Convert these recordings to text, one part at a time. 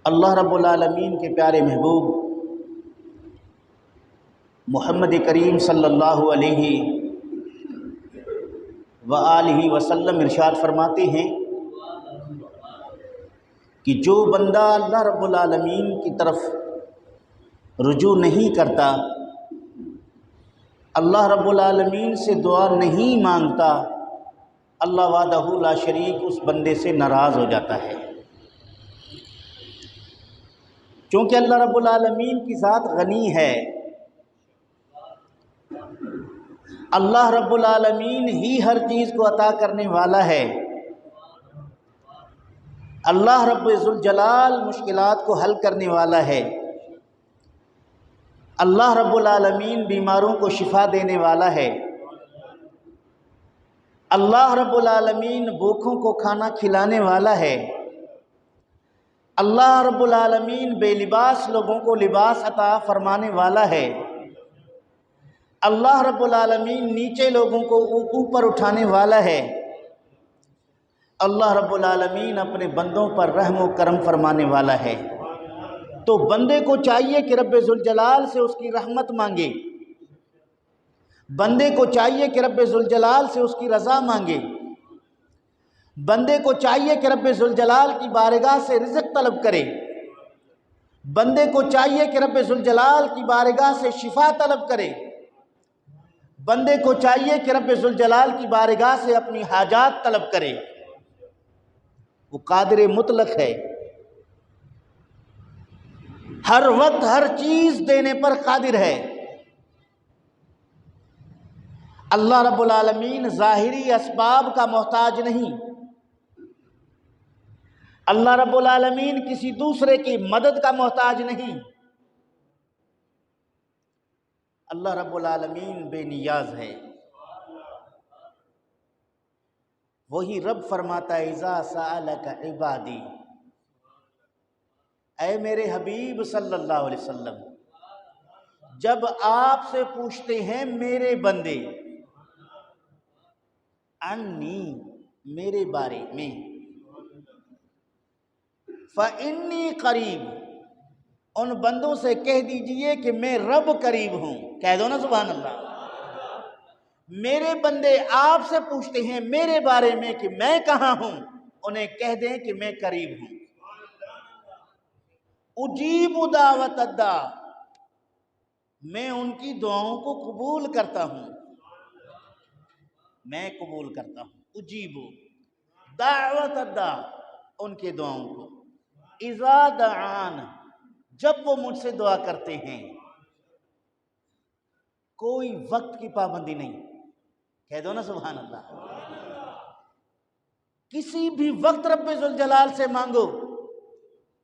اللہ رب العالمین کے پیارے محبوب محمد کریم صلی اللہ علیہ وآلہ وسلم ارشاد فرماتے ہیں کہ جو بندہ اللہ رب العالمین کی طرف رجوع نہیں کرتا، اللہ رب العالمین سے دعا نہیں مانگتا، اللہ وحدہ لا شریک اس بندے سے ناراض ہو جاتا ہے۔ چونکہ اللہ رب العالمین کی ذات غنی ہے، اللہ رب العالمین ہی ہر چیز کو عطا کرنے والا ہے، اللہ رب ذوالجلال مشکلات کو حل کرنے والا ہے، اللہ رب العالمین بیماروں کو شفا دینے والا ہے، اللہ رب العالمین بھوکوں کو کھانا کھلانے والا ہے، اللہ رب العالمین بے لباس لوگوں کو لباس عطا فرمانے والا ہے، اللہ رب العالمین نیچے لوگوں کو اوپر اٹھانے والا ہے، اللہ رب العالمین اپنے بندوں پر رحم و کرم فرمانے والا ہے۔ تو بندے کو چاہیے کہ رب ذوالجلال سے اس کی رحمت مانگے، بندے کو چاہیے کہ رب ذوالجلال سے اس کی رضا مانگے، بندے کو چاہیے کہ رب ذوالجلال کی بارگاہ سے رزق طلب کرے، بندے کو چاہیے کہ رب ذوالجلال کی بارگاہ سے شفا طلب کرے، بندے کو چاہیے کہ رب ذوالجلال کی بارگاہ سے اپنی حاجات طلب کرے۔ وہ قادر مطلق ہے، ہر وقت ہر چیز دینے پر قادر ہے۔ اللہ رب العالمین ظاہری اسباب کا محتاج نہیں، اللہ رب العالمین کسی دوسرے کی مدد کا محتاج نہیں، اللہ رب العالمین بے نیاز ہے۔ وہی رب فرماتا ہے اذا سألک عبادی، اے میرے حبیب صلی اللہ علیہ وسلم، جب آپ سے پوچھتے ہیں میرے بندے، انی میرے بارے میں، فإنی قریب، ان بندوں سے کہہ دیجئے کہ میں رب قریب ہوں۔ کہہ دو نا سبحان اللہ۔ میرے بندے آپ سے پوچھتے ہیں میرے بارے میں کہ میں کہاں ہوں، انہیں کہہ دیں کہ میں قریب ہوں۔ اجیب دعوت الداع، میں ان کی دعاؤں کو قبول کرتا ہوں، میں قبول کرتا ہوں۔ اجیب دعوت الداع، ان کے دعاؤں کو، اذا دعان، جب وہ مجھ سے دعا کرتے ہیں۔ کوئی وقت کی پابندی نہیں، کہہ دو نا سبحان اللہ۔ کسی بھی وقت رب ذوالجلال سے مانگو،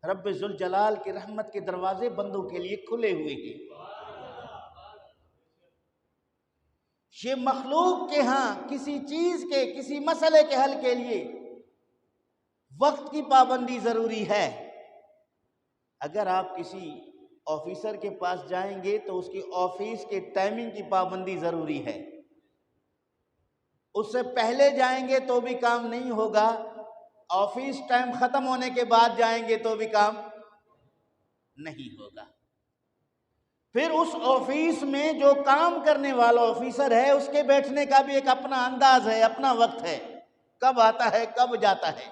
رب ذوالجلال کی رحمت کے دروازے بندوں کے لیے کھلے ہوئے ہیں۔ یہ مخلوق کے ہاں کسی چیز کے، کسی مسئلے کے حل کے لیے وقت کی پابندی ضروری ہے۔ اگر آپ کسی آفیسر کے پاس جائیں گے تو اس کی آفس کے ٹائمنگ کی پابندی ضروری ہے، اس سے پہلے جائیں گے تو بھی کام نہیں ہوگا، آفس ٹائم ختم ہونے کے بعد جائیں گے تو بھی کام نہیں ہوگا۔ پھر اس آفس میں جو کام کرنے والا آفیسر ہے اس کے بیٹھنے کا بھی ایک اپنا انداز ہے، اپنا وقت ہے، کب آتا ہے کب جاتا ہے۔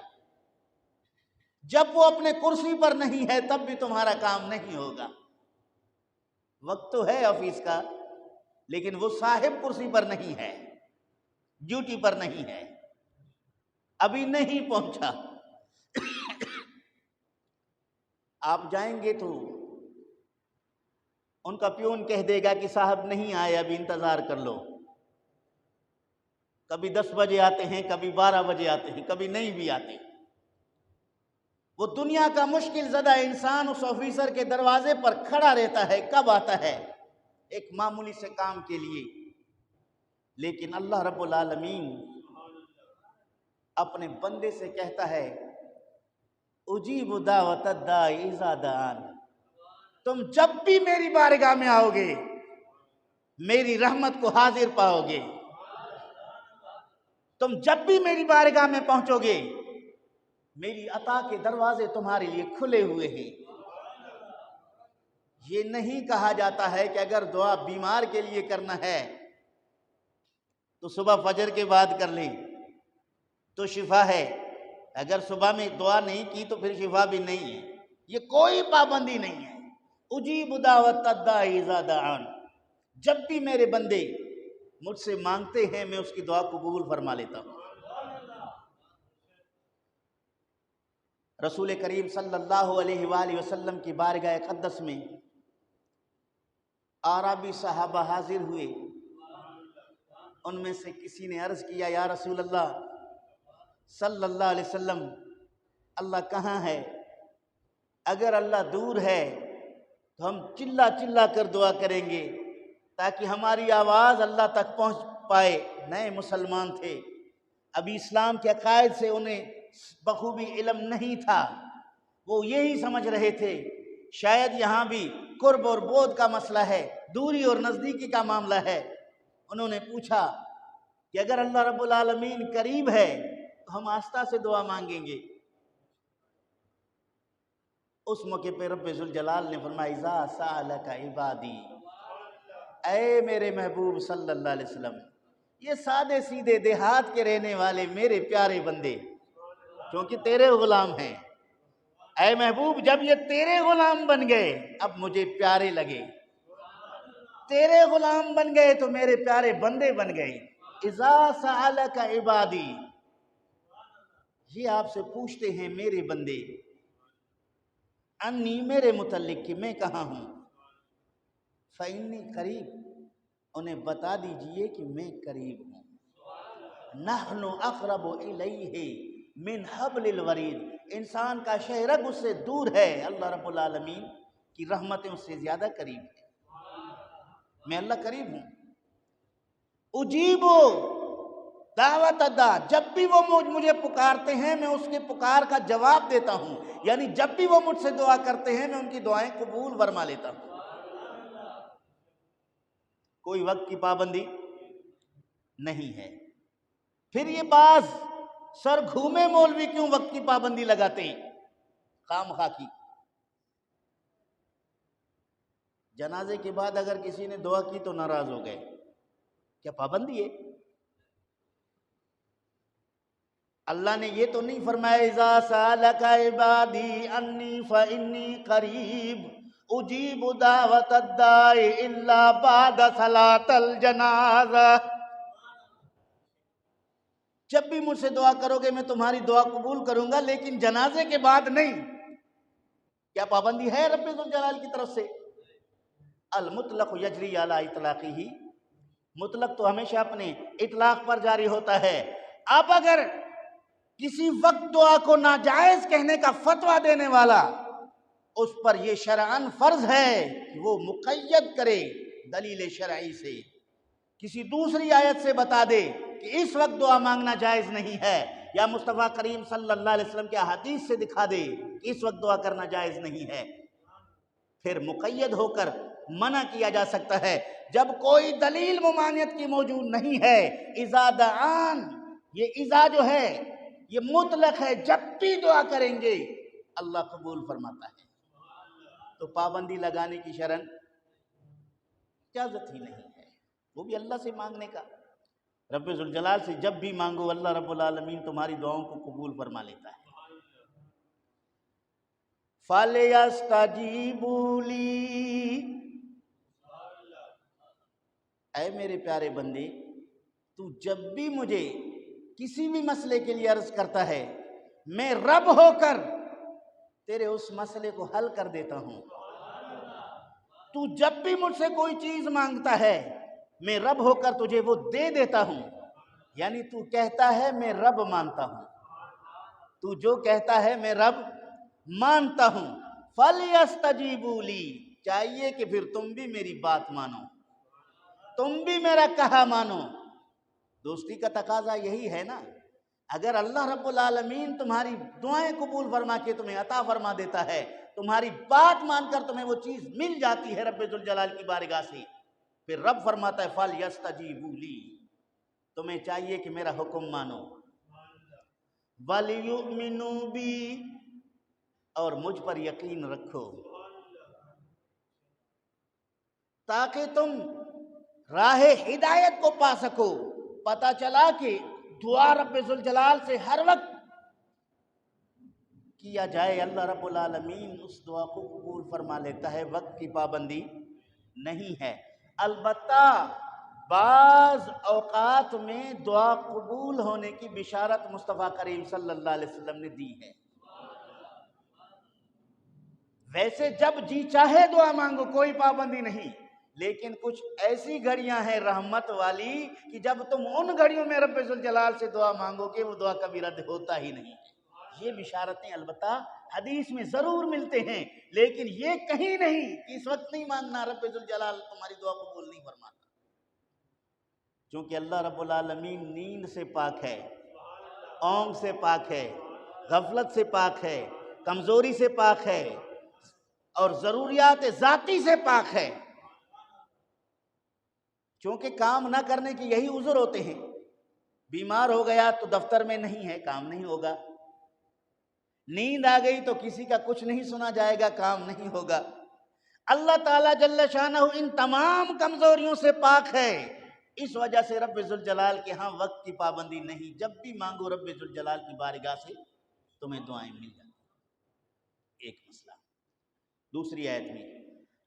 جب وہ اپنے کرسی پر نہیں ہے تب بھی تمہارا کام نہیں ہوگا۔ وقت تو ہے آفس کا، لیکن وہ صاحب کرسی پر نہیں ہے، ڈیوٹی پر نہیں ہے، ابھی نہیں پہنچا۔ آپ جائیں گے تو ان کا پیون کہہ دے گا کہ صاحب نہیں آئے، ابھی انتظار کر لو۔ کبھی 10 بجے آتے ہیں، کبھی 12 بجے آتے ہیں، کبھی نہیں بھی آتے۔ وہ دنیا کا مشکل زدہ انسان اس آفیسر کے دروازے پر کھڑا رہتا ہے، کب آتا ہے؟ ایک معمولی سے کام کے لیے۔ لیکن اللہ رب العالمین اپنے بندے سے کہتا ہے اجیب دعوت الداع اذا دعان، تم جب بھی میری بارگاہ میں آؤ گے میری رحمت کو حاضر پاؤ گے، تم جب بھی میری بارگاہ میں پہنچو گے میری عطا کے دروازے تمہارے لیے کھلے ہوئے ہیں۔ یہ نہیں کہا جاتا ہے کہ اگر دعا بیمار کے لیے کرنا ہے تو صبح فجر کے بعد کر لیں تو شفا ہے، اگر صبح میں دعا نہیں کی تو پھر شفا بھی نہیں ہے۔ یہ کوئی پابندی نہیں ہے۔ اجیب دعوت الداعی اذا دعان، جب بھی میرے بندے مجھ سے مانگتے ہیں میں اس کی دعا قبول فرما لیتا ہوں۔ رسول کریم صلی اللہ علیہ وآلہ وسلم کی بارگاہ اقدس میں اعرابی صحابہ حاضر ہوئے، ان میں سے کسی نے عرض کیا یا رسول اللہ صلی اللہ علیہ وسلم، اللہ کہاں ہے؟ اگر اللہ دور ہے تو ہم چلا چلا کر دعا کریں گے تاکہ ہماری آواز اللہ تک پہنچ پائے۔ نئے مسلمان تھے، ابھی اسلام کے عقائد سے انہیں بخوبی علم نہیں تھا، وہ یہی سمجھ رہے تھے شاید یہاں بھی قرب اور بعد کا مسئلہ ہے، دوری اور نزدیکی کا معاملہ ہے۔ انہوں نے پوچھا کہ اگر اللہ رب العالمین قریب ہے تو ہم آستہ سے دعا مانگیں گے۔ اس موقع پہ رب ذوالجلال نے فرمایا اذا سألک عبادی، اے میرے محبوب صلی اللہ علیہ وسلم، یہ سادے سیدھے دیہات کے رہنے والے میرے پیارے بندے کیونکہ تیرے غلام ہیں، اے محبوب جب یہ تیرے غلام بن گئے اب مجھے پیارے لگے، تیرے غلام بن گئے تو میرے پیارے بندے بن گئے۔ اذا سألک عبادی، یہ آپ سے پوچھتے ہیں میرے بندے، انی میرے متعلق کہ میں کہاں ہوں، فإنی قریب، انہیں بتا دیجئے کہ میں قریب ہوں۔ نحن اقرب الیہ من حبل الورید، انسان کا شہرگ اس سے دور ہے، اللہ رب العالمین کی رحمتیں اس سے زیادہ قریب ہیں، میں اللہ قریب ہوں۔ اجیبو دعوت الداع، جب بھی وہ مجھے پکارتے ہیں میں اس کے پکار کا جواب دیتا ہوں، یعنی جب بھی وہ مجھ سے دعا کرتے ہیں میں ان کی دعائیں قبول فرما لیتا ہوں۔ کوئی وقت کی پابندی نہیں ہے۔ پھر یہ بعض سر گھومے مولوی کیوں وقت کی پابندی لگاتے ہیں خام خواہ کی؟ جنازے کے بعد اگر کسی نے دعا کی تو ناراض ہو گئے، کیا پابندی ہے؟ اللہ نے یہ تو نہیں فرمایا اذا سالک عبادی انی فانی قریب اجیب دعوت الداعی الا بعد صلاۃ الجنازہ، جب بھی مجھ سے دعا کرو گے میں تمہاری دعا قبول کروں گا لیکن جنازے کے بعد نہیں۔ کیا پابندی ہے رب ذوالجلال کی طرف سے؟ المطلق یجری علی اطلاقہ، مطلق تو ہمیشہ اپنے اطلاق پر جاری ہوتا ہے۔ اب اگر کسی وقت دعا کو ناجائز کہنے کا فتویٰ دینے والا، اس پر یہ شرعاً فرض ہے کہ وہ مقید کرے دلیل شرعی سے، کسی دوسری آیت سے بتا دے کہ اس وقت دعا مانگنا جائز نہیں ہے، یا مصطفیٰ کریم صلی اللہ علیہ وسلم کے حدیث سے دکھا دے کہ اس وقت دعا کرنا جائز نہیں ہے، پھر مقید ہو کر منع کیا جا سکتا ہے۔ جب کوئی دلیل ممانعت کی موجود نہیں ہے، اذا دعان، یہ اذا جو ہے یہ مطلق ہے، جب بھی دعا کریں گے اللہ قبول فرماتا ہے، تو پابندی لگانے کی شرعاً اجازت ہی نہیں ہے، وہ بھی اللہ سے مانگنے کا۔ رب ذوالجلال سے جب بھی مانگو اللہ رب العالمین تمہاری دعاؤں کو قبول فرما لیتا ہے۔ فَلْيَسْتَجِيبُوا لِي، اے میرے پیارے بندے تو جب بھی مجھے کسی بھی مسئلے کے لیے عرض کرتا ہے میں رب ہو کر تیرے اس مسئلے کو حل کر دیتا ہوں۔ تو جب بھی مجھ سے کوئی چیز مانگتا ہے میں رب ہو کر تجھے وہ دے دیتا ہوں، یعنی تو کہتا ہے میں رب مانتا ہوں، تو جو کہتا ہے میں رب مانتا ہوں۔ فَلْيَسْتَجِيبُوا لِي، چاہیے کہ پھر تم بھی میری بات مانو، تم بھی میرا کہا مانو۔ دوستی کا تقاضا یہی ہے نا، اگر اللہ رب العالمین تمہاری دعائیں قبول فرما کے تمہیں عطا فرما دیتا ہے، تمہاری بات مان کر تمہیں وہ چیز مل جاتی ہے رب ذوالجلال کی بارگاہ سے، پھر رب فرماتا ہے فَلْيَسْتَجِيبُوا لِي، تمہیں چاہیے کہ میرا حکم مانو۔ وَلِيُؤْمِنُوا بِي، اور مجھ پر یقین رکھو، تاکہ تم راہ ہدایت کو پا سکو۔ پتہ چلا کہ دعا رب ذوالجلال سے ہر وقت کیا جائے، اللہ رب العالمین اس دعا کو قبول فرما لیتا ہے، وقت کی پابندی نہیں ہے۔ البتہ بعض اوقات میں دعا قبول ہونے کی بشارت مصطفیٰ کریم صلی اللہ علیہ وسلم نے دی ہے۔ ویسے جب جی چاہے دعا مانگو، کوئی پابندی نہیں، لیکن کچھ ایسی گھڑیاں ہیں رحمت والی کہ جب تم ان گھڑیوں میں رب ذوالجلال سے دعا مانگو کہ وہ دعا کبھی رد ہوتا ہی نہیں۔ یہ بشارتیں البتہ حدیث میں ضرور ملتے ہیں، لیکن یہ کہیں نہیں کہ اس وقت نہیں مانگنا، رب ذوالجلال تمہاری دعا قبول نہیں فرماتا، کیونکہ اللہ رب العالمین نیند سے پاک ہے، اونگ سے پاک ہے، غفلت سے پاک ہے، کمزوری سے پاک ہے، اور ضروریات ذاتی سے پاک ہے۔ چونکہ کام نہ کرنے کے یہی عذر ہوتے ہیں، بیمار ہو گیا تو دفتر میں نہیں ہے، کام نہیں ہوگا، نیند آ گئی تو کسی کا کچھ نہیں سنا جائے گا، کام نہیں ہوگا۔ اللہ تعالیٰ جل شانہ ان تمام کمزوریوں سے پاک ہے، اس وجہ سے رب ذوالجلال کے ہاں وقت کی پابندی نہیں، جب بھی مانگو رب ذوالجلال کی بارگاہ سے تمہیں دعائیں مل جاتی۔ ایک مسئلہ۔ دوسری آیت میں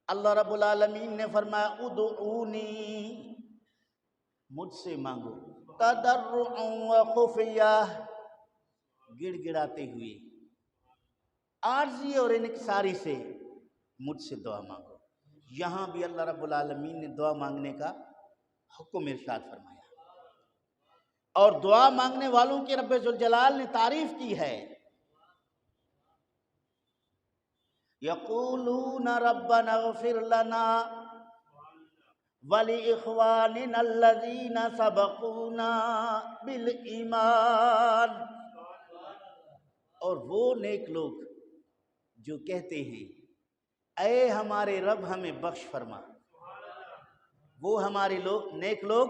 اللہ رب العالمین نے فرمایا ادعونی، مجھ سے مانگو، تضرعا وخفیہ، گڑ گڑاتے ہوئے، عاجزی اور انکساری سے مجھ سے دعا مانگو۔ یہاں بھی اللہ رب العالمین نے دعا مانگنے کا حکم ارشاد فرمایا، اور دعا مانگنے والوں کی رب ذوالجلال نے تعریف کی ہے۔ یقولون ربنا اغفر لنا ولإخواننا الذین سبقونا بالایمان، اور وہ نیک لوگ جو کہتے ہیں اے ہمارے رب ہمیں بخش فرما، وہ ہمارے لوگ نیک لوگ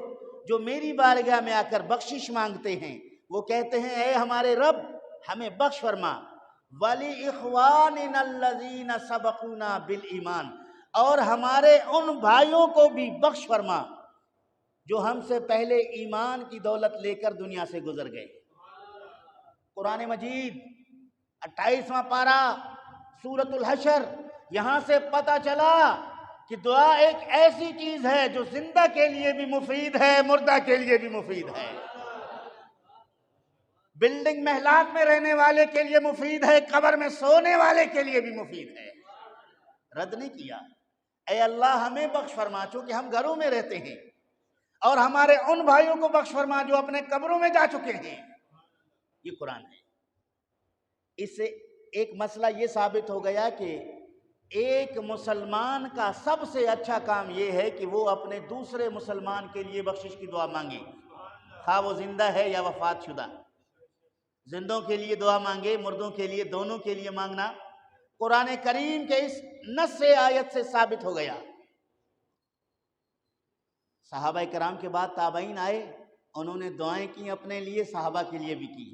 جو میری بارگاہ میں آ کر بخشش مانگتے ہیں، وہ کہتے ہیں اے ہمارے رب ہمیں بخش فرما، وَلِإِخْوَانِنَا الَّذِينَ سَبَقُونَا بِالْإِيمَانِ، اور ہمارے ان بھائیوں کو بھی بخش فرما جو ہم سے پہلے ایمان کی دولت لے کر دنیا سے گزر گئے۔ قرآن مجید 28واں پارہ سورۃ الحشر، یہاں سے پتہ چلا کہ دعا ایک ایسی چیز ہے جو زندہ کے لیے بھی مفید ہے، مردہ کے لیے بھی مفید ہے، بلڈنگ محلات میں رہنے والے کے لیے مفید ہے، قبر میں سونے والے کے لیے بھی مفید ہے۔ رد نہیں کیا، اے اللہ ہمیں بخش فرما، چونکہ ہم گھروں میں رہتے ہیں، اور ہمارے ان بھائیوں کو بخش فرما جو اپنے قبروں میں جا چکے ہیں۔ یہ قرآن ہے۔ اس سے ایک مسئلہ یہ ثابت ہو گیا کہ ایک مسلمان کا سب سے اچھا کام یہ ہے کہ وہ اپنے دوسرے مسلمان کے لیے بخشش کی دعا مانگے، خواہ وہ زندہ ہے یا وفات شدہ۔ زندوں کے لیے دعا مانگے، مردوں کے لیے، دونوں کے لیے مانگنا قرآن کریم کے اس نص آیت سے ثابت ہو گیا۔ صحابہ کرام کے بعد تابعین آئے، انہوں نے دعائیں کی اپنے لیے، صحابہ کے لیے بھی کی۔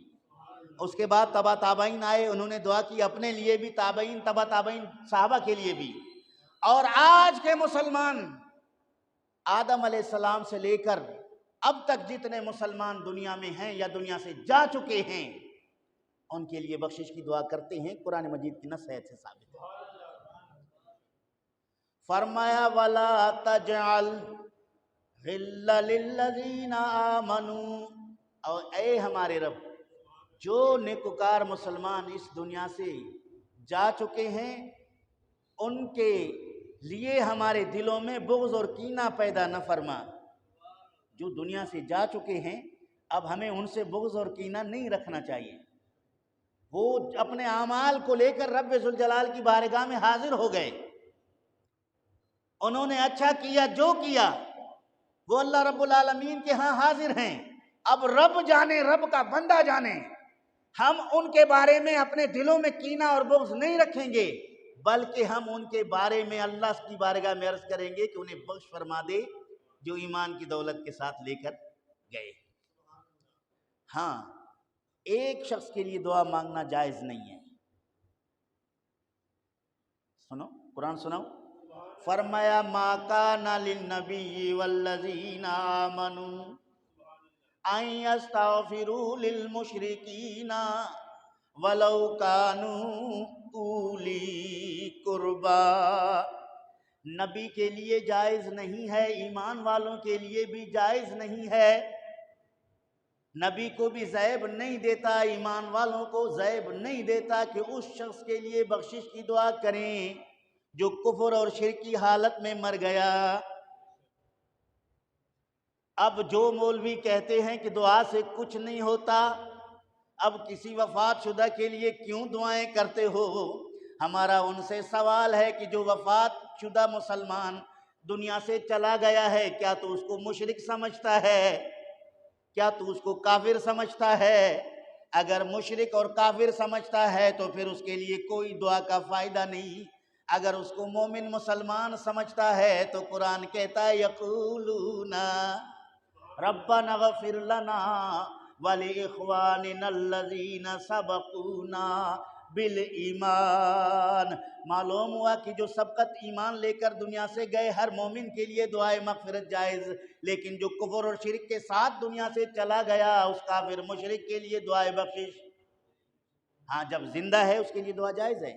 اس کے بعد تبع تابعین آئے، انہوں نے دعا کی اپنے لیے بھی، تابعین تبع تابعین صحابہ کے لیے بھی۔ اور آج کے مسلمان آدم علیہ السلام سے لے کر اب تک جتنے مسلمان دنیا میں ہیں یا دنیا سے جا چکے ہیں، ان کے لیے بخشش کی دعا کرتے ہیں، قرآن مجید کی نص سے ثابت ہے۔ فرمایا وَلَا تَجْعَلْ غِلًّا لِلَّذِينَ آمَنُوا، اور اے ہمارے رب جو نیکوکار مسلمان اس دنیا سے جا چکے ہیں، ان کے لیے ہمارے دلوں میں بغض اور کینہ پیدا نہ فرما۔ جو دنیا سے جا چکے ہیں اب ہمیں ان سے بغض اور کینہ نہیں رکھنا چاہیے، وہ اپنے اعمال کو لے کر رب ذوالجلال کی بارگاہ میں حاضر ہو گئے، انہوں نے اچھا کیا، جو کیا وہ اللہ رب العالمین کے ہاں حاضر ہیں۔ اب رب جانے، رب کا بندہ جانے، ہم ان کے بارے میں اپنے دلوں میں کینہ اور بغض نہیں رکھیں گے، بلکہ ہم ان کے بارے میں اللہ کی بارگاہ میں عرض کریں گے کہ انہیں بخش فرما دے جو ایمان کی دولت کے ساتھ لے کر گئے۔ ہاں، ایک شخص کے لیے دعا مانگنا جائز نہیں ہے۔ سنو قرآن سناؤ، فرمایا ما کان للنبی والذین آمنوا ان یستغفروا للمشرکین ولو کانوا اولی قربا۔ نبی کے لیے جائز نہیں ہے، ایمان والوں کے لیے بھی جائز نہیں ہے۔ نبی کو بھی زیب نہیں دیتا، ایمان والوں کو زیب نہیں دیتا کہ اس شخص کے لیے بخشش کی دعا کریں جو کفر اور شرک کی حالت میں مر گیا۔ اب جو مولوی کہتے ہیں کہ دعا سے کچھ نہیں ہوتا، اب کسی وفات شدہ کے لیے کیوں دعائیں کرتے ہو؟ ہمارا ان سے سوال ہے کہ جو وفات شدہ مسلمان دنیا سے چلا گیا ہے، کیا تو اس کو مشرک سمجھتا ہے؟ کیا تو اس کو کافر سمجھتا ہے؟ اگر مشرک اور کافر سمجھتا ہے تو پھر اس کے لیے کوئی دعا کا فائدہ نہیں۔ اگر اس کو مومن مسلمان سمجھتا ہے تو قرآن کہتا ہے یقولون ربنا اغفر لنا وَلِإِخْوَانِنَا الَّذِينَ سَبَقُونَا بِالْإِيمَانِ۔ معلوم ہوا کہ جو سبقت ایمان لے کر دنیا سے گئے ہر مومن کے لیے دعائے مغفرت جائز، لیکن جو کفر اور شرک کے ساتھ دنیا سے چلا گیا اس کافر مشرک کے لیے دعائے بخشش، ہاں جب زندہ ہے اس کے لیے دعا جائز ہے۔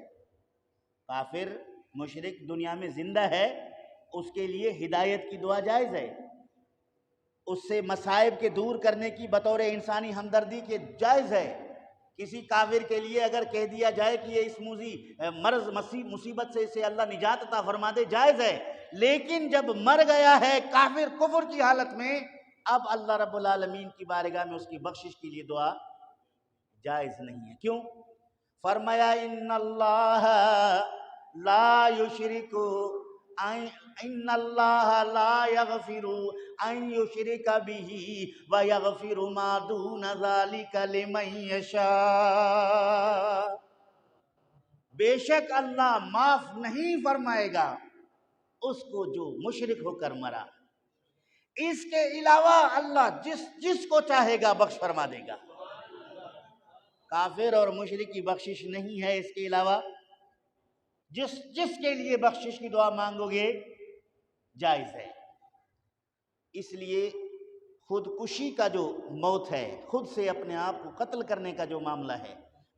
کافر مشرک دنیا میں زندہ ہے، اس کے لیے ہدایت کی دعا جائز ہے، اس سے مصائب کے دور کرنے کی بطور انسانی ہمدردی کے جائز ہے۔ کسی کافر کے لیے اگر کہہ دیا جائے کہ یہ اس مرض مصیبت سے اسے اللہ نجات عطا فرما دے، جائز ہے، لیکن جب مر گیا ہے کافر کفر کی حالت میں، اب اللہ رب العالمین کی بارگاہ میں اس کی بخشش کے لیے دعا جائز نہیں ہے۔ کیوں؟ فرمایا ان اللہ لا یشرک ان اللہ لا یغفر ان یشرک بہ ویغفر ما دون ذلک لمن یشاء۔ بے شک اللہ معاف نہیں فرمائے گا اس کو جو مشرک ہو کر مرا، اس کے علاوہ اللہ جس کو چاہے گا بخش فرما دے گا۔ کافر اور مشرک کی بخشش نہیں ہے، اس کے علاوہ جس کے لیے بخشش کی دعا مانگو گے جائز ہے۔ اس لیے خودکشی کا جو موت ہے، خود سے اپنے آپ کو قتل کرنے کا جو معاملہ ہے،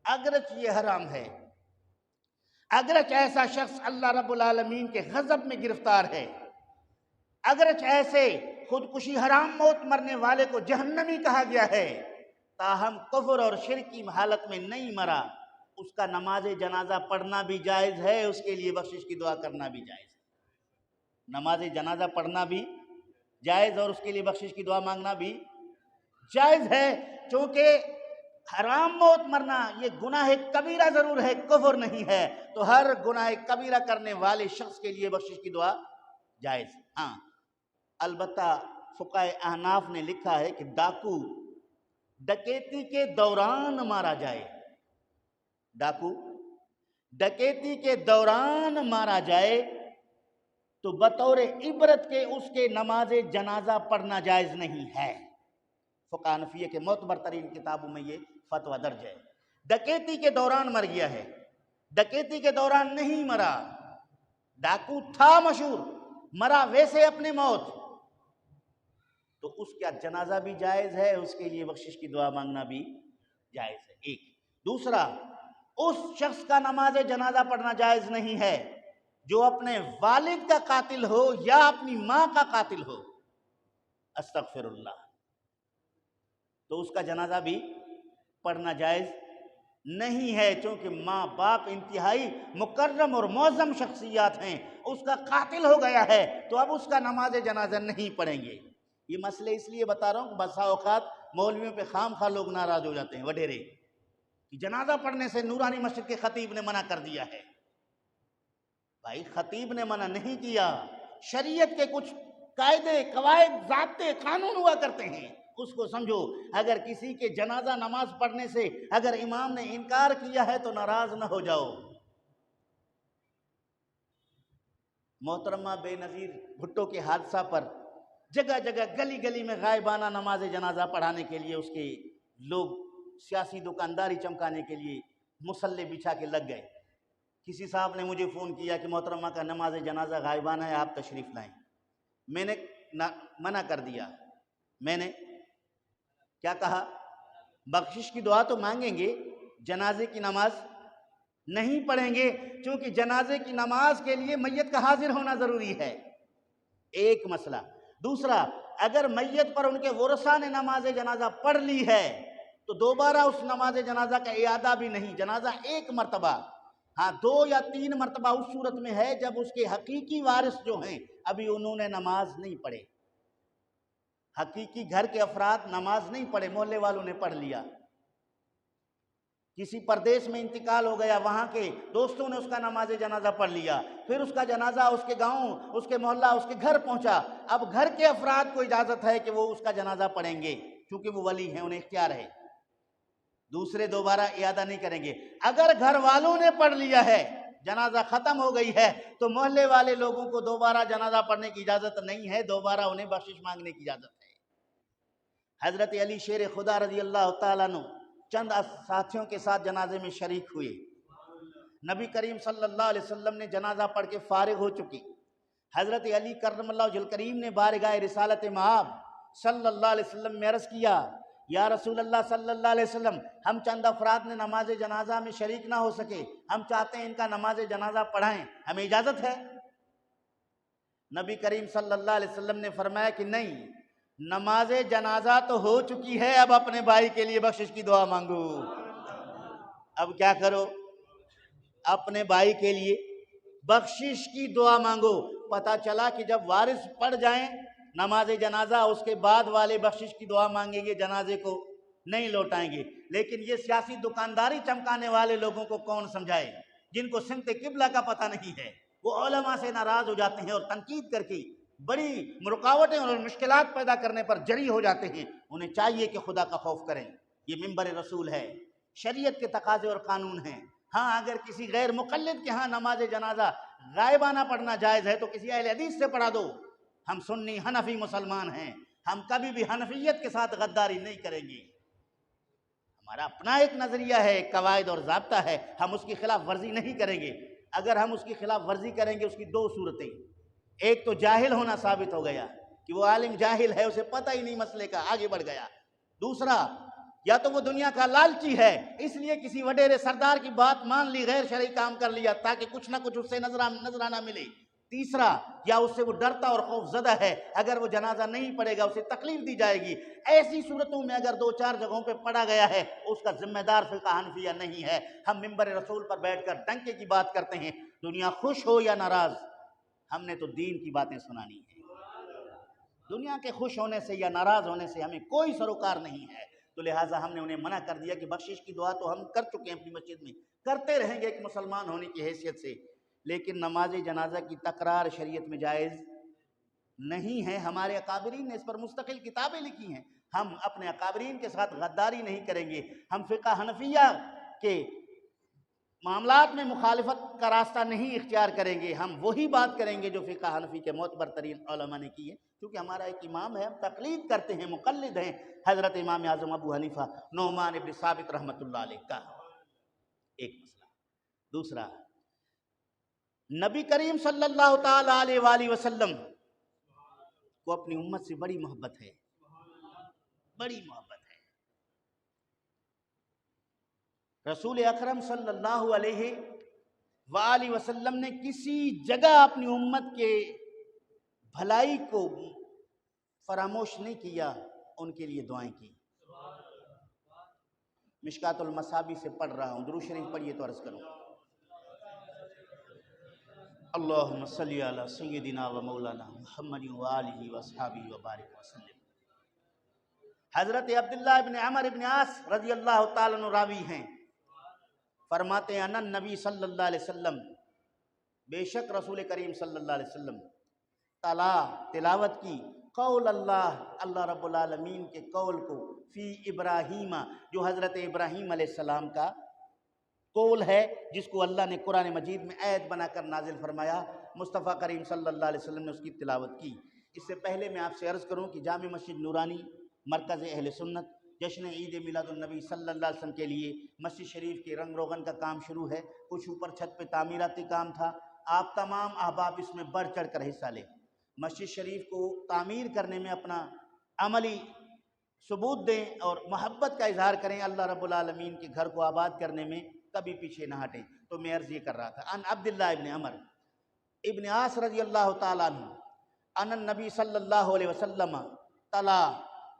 اگرچہ یہ حرام ہے، اگرچہ ایسا شخص اللہ رب العالمین کے غضب میں گرفتار ہے، اگرچہ ایسے خودکشی حرام موت مرنے والے کو جہنمی کہا گیا ہے، تاہم کفر اور شرک کی حالت میں نہیں مرا، اس کا نماز جنازہ پڑھنا بھی جائز ہے، اس کے لیے بخشش کی دعا کرنا بھی جائز ہے۔ نماز جنازہ پڑھنا بھی جائز اور اس کے لیے بخشش کی دعا مانگنا بھی جائز ہے، چونکہ حرام موت مرنا یہ گناہ کبیرہ ضرور ہے، کفر نہیں ہے، تو ہر گناہ کبیرہ کرنے والے شخص کے لیے بخشش کی دعا جائز۔ ہاں البتہ فقہائے احناف نے لکھا ہے کہ ڈاکو ڈکیتی کے دوران مارا جائے، ڈاکو ڈکیتی کے دوران مارا جائے تو بطور عبرت کے اس کے نماز جنازہ پڑھنا جائز نہیں ہے۔ فقہ حنفیہ کے معتبر ترین کتابوں میں یہ فتویٰ درج ہے۔ ڈکیتی کے دوران مر گیا ہے، ڈکیتی کے دوران نہیں مرا، ڈاکو تھا مشہور، مرا ویسے اپنے موت، تو اس کا جنازہ بھی جائز ہے، اس کے لیے بخشش کی دعا مانگنا بھی جائز ہے۔ ایک دوسرا، اس شخص کا نماز جنازہ پڑھنا جائز نہیں ہے جو اپنے والد کا قاتل ہو یا اپنی ماں کا قاتل ہو، استغفر اللہ، تو اس کا جنازہ بھی پڑھنا جائز نہیں ہے، چونکہ ماں باپ انتہائی مکرم اور معظم شخصیات ہیں، اس کا قاتل ہو گیا ہے تو اب اس کا نماز جنازہ نہیں پڑھیں گے۔ یہ مسئلے اس لیے بتا رہا ہوں کہ بسا اوقات مولویوں پہ خام خواہ لوگ ناراض ہو جاتے ہیں، وڈیرے کہ جنازہ پڑھنے سے نورانی مسجد کے خطیب نے منع کر دیا ہے۔ بھائی خطیب نے منع نہیں کیا، شریعت کے کچھ قاعدے قواعد ضابطے قانون ہوا کرتے ہیں، اس کو سمجھو۔ اگر کسی کے جنازہ نماز پڑھنے سے اگر امام نے انکار کیا ہے تو ناراض نہ ہو جاؤ۔ محترمہ بے نظیر بھٹو کے حادثہ پر جگہ جگہ گلی گلی میں غائبانہ نماز جنازہ پڑھانے کے لیے اس کے لوگ سیاسی دکانداری چمکانے کے لیے مسلح بچھا کے لگ گئے۔ کسی صاحب نے مجھے فون کیا کہ محترمہ کا نماز جنازہ غائبانہ ہے، آپ تشریف لائیں۔ میں نے منع کر دیا۔ میں نے کیا کہا؟ بخشش کی دعا تو مانگیں گے، جنازے کی نماز نہیں پڑھیں گے، چونکہ جنازے کی نماز کے لیے میت کا حاضر ہونا ضروری ہے، ایک مسئلہ۔ دوسرا، اگر میت پر ان کے ورثاء نے نماز جنازہ پڑھ لی ہے تو دوبارہ اس نماز جنازہ کا اعادہ بھی نہیں، جنازہ ایک مرتبہ، ہاں 2 یا 3 مرتبہ اس صورت میں ہے جب اس کے حقیقی وارث جو ہیں ابھی انہوں نے نماز نہیں پڑھے، حقیقی گھر کے افراد نماز نہیں پڑھے، محلے والوں نے پڑھ لیا، کسی پردیس میں انتقال ہو گیا، وہاں کے دوستوں نے اس کا نماز جنازہ پڑھ لیا، پھر اس کا جنازہ اس کے گاؤں، اس کے محلہ، اس کے گھر پہنچا، اب گھر کے افراد کو اجازت ہے کہ وہ اس کا جنازہ پڑھیں گے کیونکہ وہ ولی ہیں، انہیں اختیار ہے، دوسرے دوبارہ اعادہ نہیں کریں گے۔ اگر گھر والوں نے پڑھ لیا ہے، جنازہ ختم ہو گئی ہے، تو محلے والے لوگوں کو دوبارہ جنازہ پڑھنے کی اجازت نہیں ہے، دوبارہ انہیں بخشش مانگنے کی اجازت ہے۔ حضرت علی شیر خدا رضی اللہ تعالیٰ عنہ چند ساتھیوں کے ساتھ جنازے میں شریک ہوئے، نبی کریم صلی اللہ علیہ وسلم نے جنازہ پڑھ کے فارغ ہو چکی، حضرت علی کرم اللہ وجہ الکریم نے بارگاہ رسالت مآب صلی اللہ علیہ وسلم میں عرض کیا، یا رسول اللہ صلی اللہ علیہ وسلم، ہم چند افراد نے نماز جنازہ میں شریک نہ ہو سکے، ہم چاہتے ہیں ان کا نماز جنازہ پڑھائیں، ہمیں اجازت ہے؟ نبی کریم صلی اللہ علیہ وسلم نے فرمایا کہ نہیں، نماز جنازہ تو ہو چکی ہے، اب اپنے بھائی کے لیے بخشش کی دعا مانگو۔ اب کیا کرو؟ اپنے بھائی کے لیے بخشش کی دعا مانگو۔ پتہ چلا کہ جب وارث پڑھ جائیں نماز جنازہ، اس کے بعد والے بخشش کی دعا مانگیں گے، جنازے کو نہیں لوٹائیں گے۔ لیکن یہ سیاسی دکانداری چمکانے والے لوگوں کو کون سمجھائے، جن کو سمت قبلہ کا پتہ نہیں ہے، وہ علماء سے ناراض ہو جاتے ہیں اور تنقید کر کے بڑی رکاوٹیں اور مشکلات پیدا کرنے پر جری ہو جاتے ہیں۔ انہیں چاہیے کہ خدا کا خوف کریں، یہ منبر رسول ہے، شریعت کے تقاضے اور قانون ہیں۔ ہاں اگر کسی غیر مقلد کے ہاں نماز جنازہ غائبانہ پڑھنا جائز ہے تو کسی اہل حدیث سے پڑھا دو۔ ہم سنی حنفی مسلمان ہیں، ہم کبھی بھی حنفیت کے ساتھ غداری نہیں کریں گے، ہمارا اپنا ایک نظریہ ہے، ایک قواعد اور ضابطہ ہے، ہم اس کی خلاف ورزی نہیں کریں گے۔ اگر ہم اس کی خلاف ورزی کریں گے، اس کی 2 صورتیں، ایک تو جاہل ہونا ثابت ہو گیا کہ وہ عالم جاہل ہے، اسے پتہ ہی نہیں مسئلے کا، آگے بڑھ گیا۔ دوسرا، یا تو وہ دنیا کا لالچی ہے، اس لیے کسی وڈیرے سردار کی بات مان لی، غیر شرعی کام کر لیا تاکہ کچھ نہ کچھ اس سے نذرانہ ملے۔ تیسرا، یا اس سے وہ ڈرتا اور خوف زدہ ہے، اگر وہ جنازہ نہیں پڑے گا اسے تکلیف دی جائے گی۔ ایسی صورتوں میں اگر 2-4 جگہوں پہ پڑھا گیا ہے، اس کا ذمہ دار فقہ حنفیہ نہیں ہے۔ ہم منبر رسول پر بیٹھ کر ڈنکے کی بات کرتے ہیں، دنیا خوش ہو یا ناراض، ہم نے تو دین کی باتیں سنانی ہیں۔ دنیا کے خوش ہونے سے یا ناراض ہونے سے ہمیں کوئی سروکار نہیں ہے، تو لہٰذا ہم نے انہیں منع کر دیا کہ بخشش کی دعا تو ہم کر چکے ہیں اپنی مسجد میں، کرتے رہیں گے ایک مسلمان ہونے کی حیثیت سے، لیکن نماز جنازہ کی تکرار شریعت میں جائز نہیں ہے۔ ہمارے اکابرین نے اس پر مستقل کتابیں لکھی ہیں، ہم اپنے اکابرین کے ساتھ غداری نہیں کریں گے، ہم فقہ حنفیہ کے معاملات میں مخالفت کا راستہ نہیں اختیار کریں گے، ہم وہی بات کریں گے جو فقہ حنفی کے معتبر ترین علماء نے کی ہے، کیونکہ ہمارا ایک امام ہے، ہم تقلید کرتے ہیں، مقلد ہیں، حضرت امام اعظم ابو حنیفہ نعمان ابن ثابت رحمۃ اللہ علیہ کا۔ ایک مسئلہ۔ دوسرا، نبی کریم صلی اللہ تعالی علیہ وآلہ وسلم کو اپنی امت سے بڑی محبت ہے، بڑی محبت ہے۔ رسول اکرم صلی اللہ علیہ وآلہ وسلم نے کسی جگہ اپنی امت کے بھلائی کو فراموش نہیں کیا، ان کے لیے دعائیں کی۔ مشکات المصابی سے پڑھ رہا ہوں، درود شریف پڑھیے تو عرض کروں۔ اللہم صلی علی سیدنا و مولانا محمد و آلہ و اصحابہ و بارک وسلم۔ حضرت عبداللہ ابن عمر ابن عاص رضی اللہ تعالیٰ عنہ راوی ہیں، فرماتے ہیں ان نبی صلی اللہ علیہ وسلم، بے شک رسول کریم صلی اللہ علیہ وسلم تلاوت کی قول اللہ رب العالمین کے قول کو فی ابراہیم، جو حضرت ابراہیم علیہ السلام کا قول ہے، جس کو اللہ نے قرآن مجید میں آیت بنا کر نازل فرمایا، مصطفیٰ کریم صلی اللہ علیہ وسلم نے اس کی تلاوت کی۔ اس سے پہلے میں آپ سے عرض کروں کہ جامع مسجد نورانی، مرکز اہل سنت، جشن عید میلاد النبی صلی اللہ علیہ وسلم کے لیے مسجد شریف کے رنگ روغن کا کام شروع ہے، کچھ اوپر چھت پہ تعمیراتی کام تھا۔ آپ تمام احباب اس میں بڑھ چڑھ کر حصہ لیں، مسجد شریف کو تعمیر کرنے میں اپنا عملی ثبوت دیں اور محبت کا اظہار کریں، اللہ رب العالمین کے گھر کو آباد کرنے میں کبھی پیچھے نہ ہٹیں۔ تو میں عرض یہ کر رہا تھا، ان عبداللہ ابن عمر ابن عاص رضی اللہ تعالیٰ عنہ ان النبی صلی اللہ علیہ وسلم تلا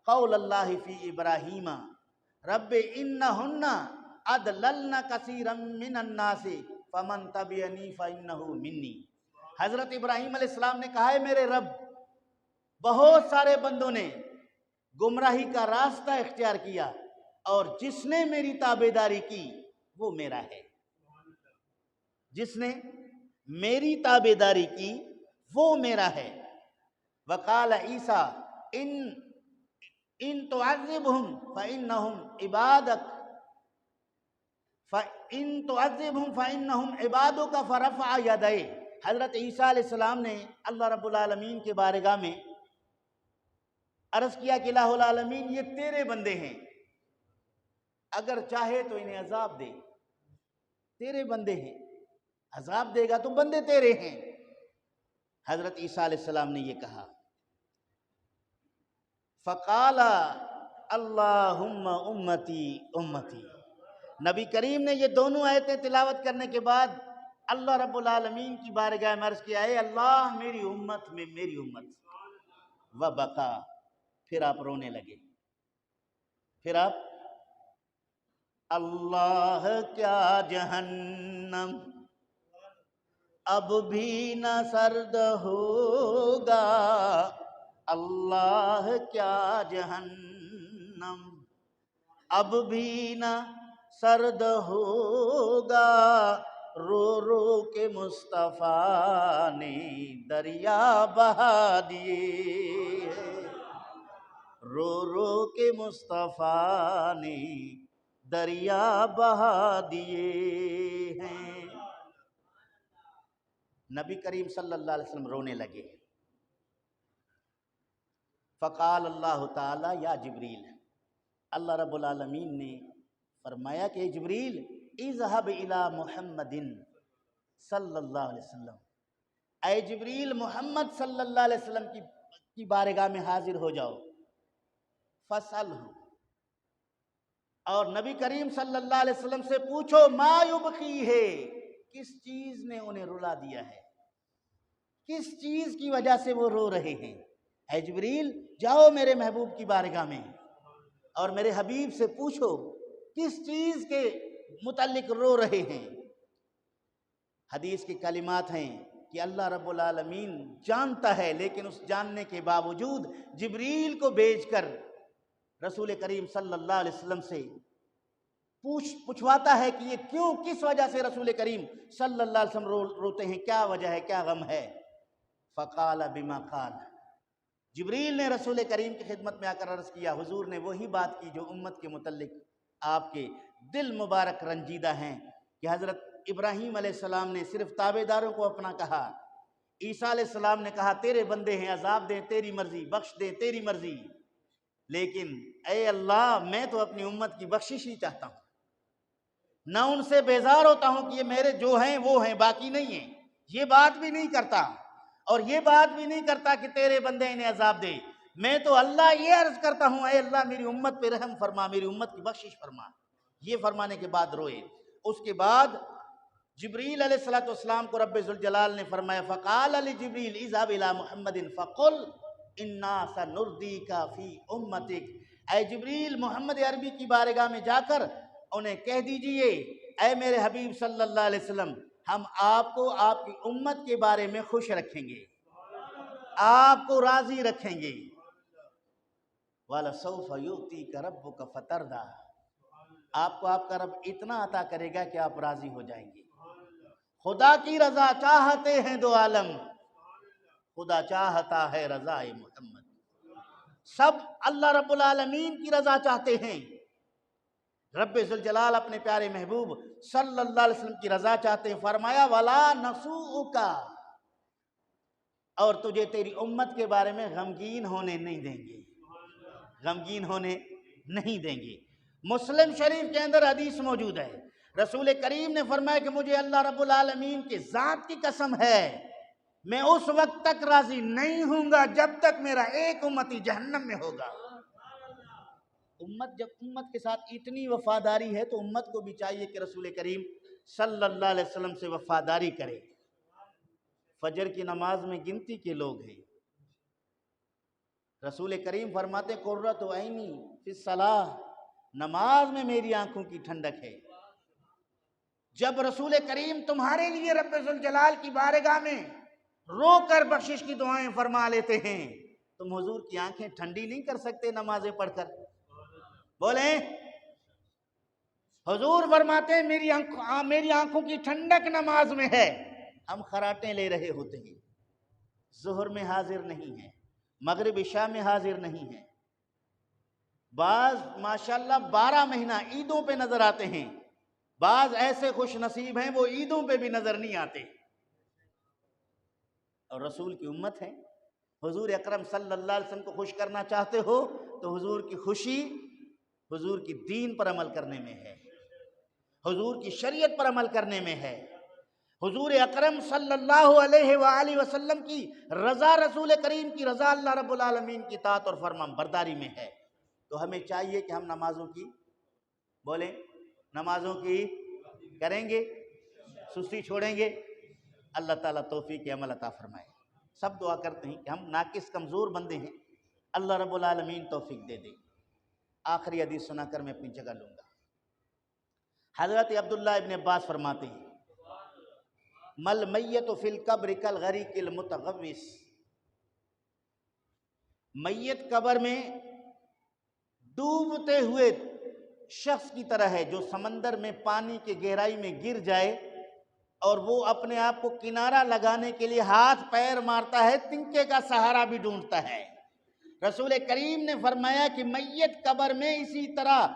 قول اللہ فی ابراہیم رب انہن اضللن کثیرا من الناس فمن تبعنی فانہ منی۔ حضرت ابراہیم علیہ السلام نے کہا ہے میرے رب، بہت سارے بندوں نے گمراہی کا راستہ اختیار کیا اور جس نے میری تابعداری کی وہ میرا ہے، جس نے میری تابعداری کی وہ میرا ہے۔ وقال عیسیٰ ان تعذبہم فإنہم عبادک فإن تعذبہم فإنہم عبادک فرفع یدیہ۔ حضرت عیسیٰ علیہ السلام نے اللہ رب العالمین کے بارگاہ میں عرض کیا کہ الہ العالمین یہ تیرے بندے ہیں، اگر چاہے تو انہیں عذاب دے، تیرے بندے ہیں، عذاب دے گا تو بندے تیرے ہیں۔ حضرت عیسیٰ علیہ السلام نے یہ کہا، فقال اللہم امتی امتی۔ نبی کریم نے یہ دونوں آیتیں تلاوت کرنے کے بعد اللہ رب العالمین کی بارگاہ میں عرض کیا، اے اللہ میری امت میں میری امت، وبکا۔ پھر آپ رونے لگے، پھر آپ اللہ کیا جہنم اب بھی نہ سرد ہوگا، اللہ کیا جہنم اب بھی نہ سرد ہوگا، رو رو کے مصطفیٰ نے دریا بہا دیے، رو رو کے مصطفیٰ نے دریا بہا دیے ہیں۔ نبی کریم صلی اللہ علیہ وسلم رونے لگے۔ فقال اللہ تعالی یا جبریل، اللہ رب العالمین نے فرمایا کہ جبریل اذهب الى محمد صلی اللہ علیہ وسلم، اے جبریل محمد صلی اللہ علیہ وسلم کی بارگاہ میں حاضر ہو جاؤ، فاسألہ، اور نبی کریم صلی اللہ علیہ وسلم سے پوچھو، ما یبقی ہے، کس چیز نے انہیں رلا دیا ہے، کس چیز کی وجہ سے وہ رو رہے ہیں۔ اے جبریل جاؤ میرے محبوب کی بارگاہ میں اور میرے حبیب سے پوچھو کس چیز کے متعلق رو رہے ہیں۔ حدیث کے کلمات ہیں کہ اللہ رب العالمین جانتا ہے، لیکن اس جاننے کے باوجود جبریل کو بھیج کر رسول کریم صلی اللہ علیہ وسلم سے پوچھواتا ہے کہ یہ کیوں، کس وجہ سے رسول کریم صلی اللہ علیہ وسلم روتے ہیں، کیا وجہ ہے، کیا غم ہے۔ فقال بما قال، جبریل نے رسول کریم کی خدمت میں آ کر عرض کیا، حضور نے وہی بات کی جو امت کے متعلق آپ کے دل مبارک رنجیدہ ہیں، کہ حضرت ابراہیم علیہ السلام نے صرف تابعداروں کو اپنا کہا، عیسیٰ علیہ السلام نے کہا تیرے بندے ہیں، عذاب دیں تیری مرضی، بخش دیں تیری مرضی، لیکن اے اللہ میں تو اپنی امت کی بخشش ہی چاہتا ہوں، نہ ان سے بیزار ہوتا ہوں کہ یہ میرے جو ہیں وہ ہیں باقی نہیں ہیں، یہ بات بھی نہیں کرتا، اور یہ بات بھی نہیں کرتا کہ تیرے بندے انہیں عذاب دے، میں تو اللہ یہ عرض کرتا ہوں اے اللہ میری امت پہ رحم فرما، میری امت کی بخشش فرما۔ یہ فرمانے کے بعد روئے۔ اس کے بعد جبریل علیہ السلام کو رب ذوالجلال نے فرمایا، فقال لجبریل اذهب الى محمد فقل انا سنردیک فی امتک، اے جبریل محمد عربی کی بارگاہ میں جا کر انہیں کہہ دیجئے، اے میرے حبیب صلی اللہ علیہ وسلم ہم آپ کو آپ کی امت کے بارے میں خوش رکھیں گے، آپ کو راضی رکھیں گے۔ وَلَسَوْفَ يُؤْتِيكَ رَبُّكَ فَتَرْضَىٰ، آپ کو آپ کا رب اتنا عطا کرے گا کہ آپ راضی ہو جائیں گے۔ خدا کی رضا چاہتے ہیں دو عالم، خدا چاہتا ہے رضا محمد، سب اللہ رب العالمین کی رضا چاہتے ہیں۔ رب ذوالجلال اپنے پیارے محبوب صلی اللہ علیہ وسلم کی رضا چاہتے ہیں۔ فرمایا وَلَا نَسُوءُكَ، اور تجھے تیری امت کے بارے میں غمگین ہونے نہیں دیں گے، غمگین ہونے نہیں دیں گے۔ مسلم شریف کے اندر حدیث موجود ہے، رسول کریم نے فرمایا کہ مجھے اللہ رب العالمین کے ذات کی قسم ہے، میں اس وقت تک راضی نہیں ہوں گا جب تک میرا ایک امتی جہنم میں ہوگا۔ جب امت کے ساتھ اتنی وفاداری ہے تو امت کو بھی چاہیے کہ رسول کریم صلی اللہ علیہ وسلم سے وفاداری کرے۔ فجر کی نماز میں گنتی کے لوگ ہیں، رسول کریم فرماتے قرۃ عینی فی الصلاۃ، نماز میں میری آنکھوں کی ٹھنڈک ہے۔ جب رسول کریم تمہارے لیے رب ذوالجلال کی بارگاہ میں رو کر بخشش کی دعائیں فرما لیتے ہیں، تم حضور کی آنکھیں ٹھنڈی نہیں کر سکتے نمازیں پڑھ کر؟ بولیں، حضور فرماتے ہیں میری آنکھوں کی ٹھنڈک نماز میں ہے، ہم خراٹیں لے رہے ہوتے ہیں، ظہر میں حاضر نہیں ہیں، مغرب عشاء میں حاضر نہیں ہیں، بعض ماشاءاللہ 12 مہینہ عیدوں پہ نظر آتے ہیں، بعض ایسے خوش نصیب ہیں وہ عیدوں پہ بھی نظر نہیں آتے، اور رسول کی امت ہے۔ حضور اکرم صلی اللہ علیہ وسلم کو خوش کرنا چاہتے ہو تو حضور کی خوشی حضور کی دین پر عمل کرنے میں ہے، حضور کی شریعت پر عمل کرنے میں ہے، حضور اکرم صلی اللہ علیہ وآلہ وسلم کی رضا، رسول کریم کی رضا، اللہ رب العالمین کی اطاعت اور فرما برداری میں ہے۔ تو ہمیں چاہیے کہ ہم نمازوں کی، بولیں، نمازوں کی کریں گے، سستی چھوڑیں گے۔ اللہ تعالیٰ توفیق عمل عطا فرمائے۔ سب دعا کرتے ہیں کہ ہم ناقص کمزور بندے ہیں، اللہ رب العالمین توفیق دے دے۔ آخری حدیث سنا کر میں اپنی جگہ لوں گا۔ حضرت عبداللہ ابن عباس فرماتے ہیں مل میت فی القبر کالغریق المتغوص، میت قبر میں ڈوبتے ہوئے شخص کی طرح ہے جو سمندر میں پانی کے گہرائی میں گر جائے اور وہ اپنے آپ کو کنارہ لگانے کے لیے ہاتھ پیر مارتا ہے، تنکے کا سہارا بھی ڈھونڈتا ہے۔ رسول کریم نے فرمایا کہ میت قبر میں اسی طرح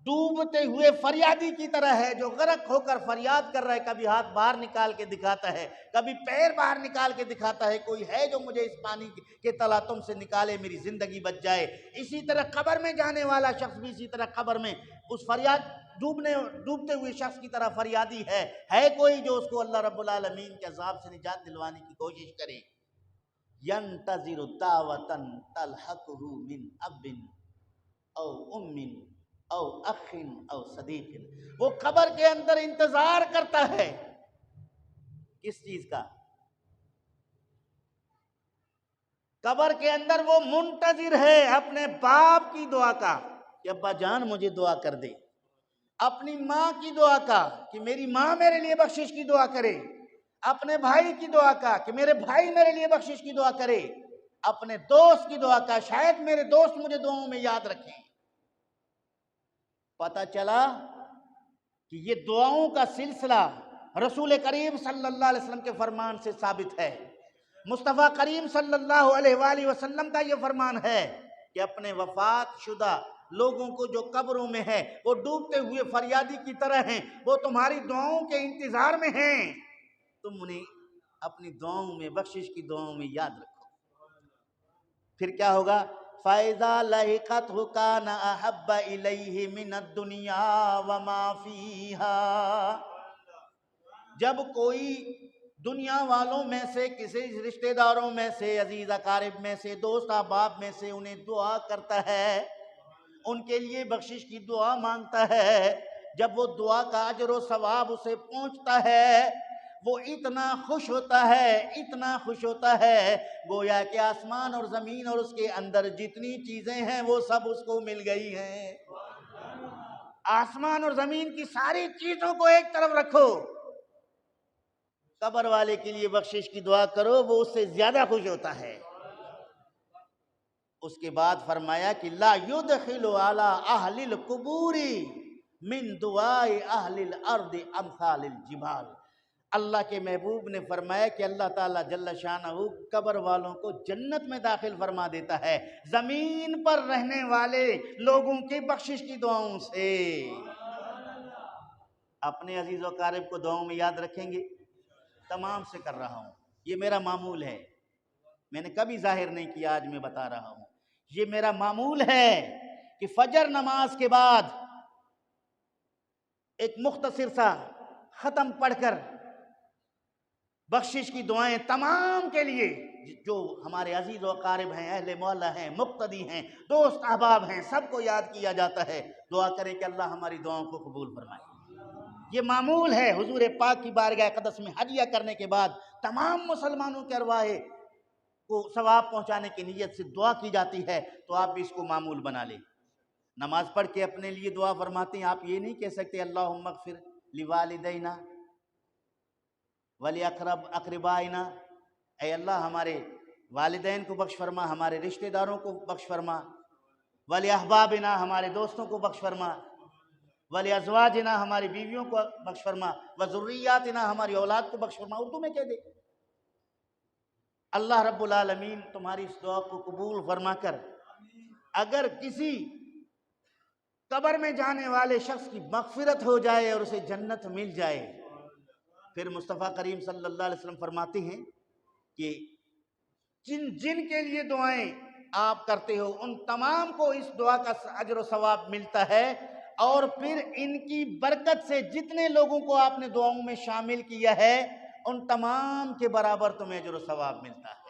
ڈوبتے ہوئے فریادی کی طرح ہے جو غرق ہو کر فریاد کر رہا ہے، کبھی ہاتھ باہر نکال کے دکھاتا ہے، کبھی پیر باہر نکال کے دکھاتا ہے، کوئی ہے جو مجھے اس پانی کے تلاطم سے نکالے، میری زندگی بچ جائے۔ اسی طرح قبر میں جانے والا شخص بھی اسی طرح قبر میں اس فریاد ڈوبتے ہوئے شخص کی طرح فریادی ہے کوئی جو اس کو اللہ رب العالمین کے عذاب سے نجات دلوانے کی کوشش کرے۔ ينتظر دعوة تلحقه من اب او ام او اخ او صدیق، وہ قبر کے اندر انتظار کرتا ہے کس چیز کا؟ قبر کے اندر وہ منتظر ہے اپنے باپ کی دعا کا کہ ابا جان مجھے دعا کر دے، اپنی ماں کی دعا کا کہ میری ماں میرے لیے بخشش کی دعا کرے، اپنے بھائی کی دعا کا کہ میرے بھائی میرے لیے بخشش کی دعا کرے، اپنے دوست کی دعا کا شاید میرے دوست مجھے دعاؤں میں یاد رکھیں۔ پتہ چلا کہ یہ دعاؤں کا سلسلہ رسول کریم صلی اللہ علیہ وسلم کے فرمان سے ثابت ہے، مصطفیٰ کریم صلی اللہ علیہ وآلہ وسلم کا یہ فرمان ہے کہ اپنے وفات شدہ لوگوں کو جو قبروں میں ہے وہ ڈوبتے ہوئے فریادی کی طرح ہیں، وہ تمہاری دعاؤں کے انتظار میں ہیں، تم انہیں اپنی دعاؤں میں، بخشش کی دعاؤں میں یاد رکھو۔ پھر کیا ہوگا؟ فَإِذَا لَحِقَتْهُ كَانَ أَحَبَّ إِلَيْهِ مِنَ الدُّنْيَا وَمَا فِيهَا، جب کوئی دنیا والوں میں سے، کسی رشتہ داروں میں سے، عزیز اقارب میں سے، دوست احباب میں سے انہیں دعا کرتا ہے، ان کے لیے بخشش کی دعا مانگتا ہے، جب وہ دعا کا اجر و ثواب اسے پہنچتا ہے وہ اتنا خوش ہوتا ہے، اتنا خوش ہوتا ہے گویا کہ آسمان اور زمین اور اس کے اندر جتنی چیزیں ہیں وہ سب اس کو مل گئی ہیں۔ آسمان اور زمین کی ساری چیزوں کو ایک طرف رکھو، قبر والے کے لیے بخشش کی دعا کرو، وہ اس سے زیادہ خوش ہوتا ہے۔ اس کے بعد فرمایا کہ لا يدخل على اہل القبور من دعاء اہل الارض امثال الجبال، اللہ کے محبوب نے فرمایا کہ اللہ تعالیٰ جل شانہ قبر والوں کو جنت میں داخل فرما دیتا ہے زمین پر رہنے والے لوگوں کی بخشش کی دعاؤں سے۔ اپنے عزیز و اقارب کو دعاؤں میں یاد رکھیں گے؟ تمام سے کر رہا ہوں، یہ میرا معمول ہے، میں نے کبھی ظاہر نہیں کیا، آج میں بتا رہا ہوں، یہ میرا معمول ہے کہ فجر نماز کے بعد ایک مختصر سا ختم پڑھ کر بخشش کی دعائیں تمام کے لیے، جو ہمارے عزیز و اقارب ہیں، اہل مولا ہیں، مقتدی ہیں، دوست احباب ہیں، سب کو یاد کیا جاتا ہے، دعا کریں کہ اللہ ہماری دعاؤں کو قبول فرمائے۔ یہ معمول ہے حضور پاک کی بارگاہ اقدس میں حجیہ کرنے کے بعد تمام مسلمانوں کے ارواح کو ثواب پہنچانے کی نیت سے دعا کی جاتی ہے، تو آپ بھی اس کو معمول بنا لیں۔ نماز پڑھ کے اپنے لیے دعا فرماتے ہیں، آپ یہ نہیں کہہ سکتے اللہم اغفر لوالدینا ولی اقربائنا، اے اللہ ہمارے والدین کو بخش فرما، ہمارے رشتہ داروں کو بخش فرما، ولی احبابنا ہمارے دوستوں کو بخش فرما، ولی ازواجنا ہماری بیویوں کو بخش فرما، وذریاتنا ہماری اولاد کو بخش فرما، اردو میں کہہ دے۔ اللہ رب العالمین تمہاری اس دعا کو قبول فرما کر اگر کسی قبر میں جانے والے شخص کی مغفرت ہو جائے اور اسے جنت مل جائے، پھر مصطفیٰ کریم صلی اللہ علیہ وسلم فرماتے ہیں کہ جن کے لیے دعائیں آپ کرتے ہو ان تمام کو اس دعا کا اجر و ثواب ملتا ہے، اور پھر ان کی برکت سے جتنے لوگوں کو آپ نے دعاؤں میں شامل کیا ہے ان تمام کے برابر تمہیں اجر و ثواب ملتا ہے۔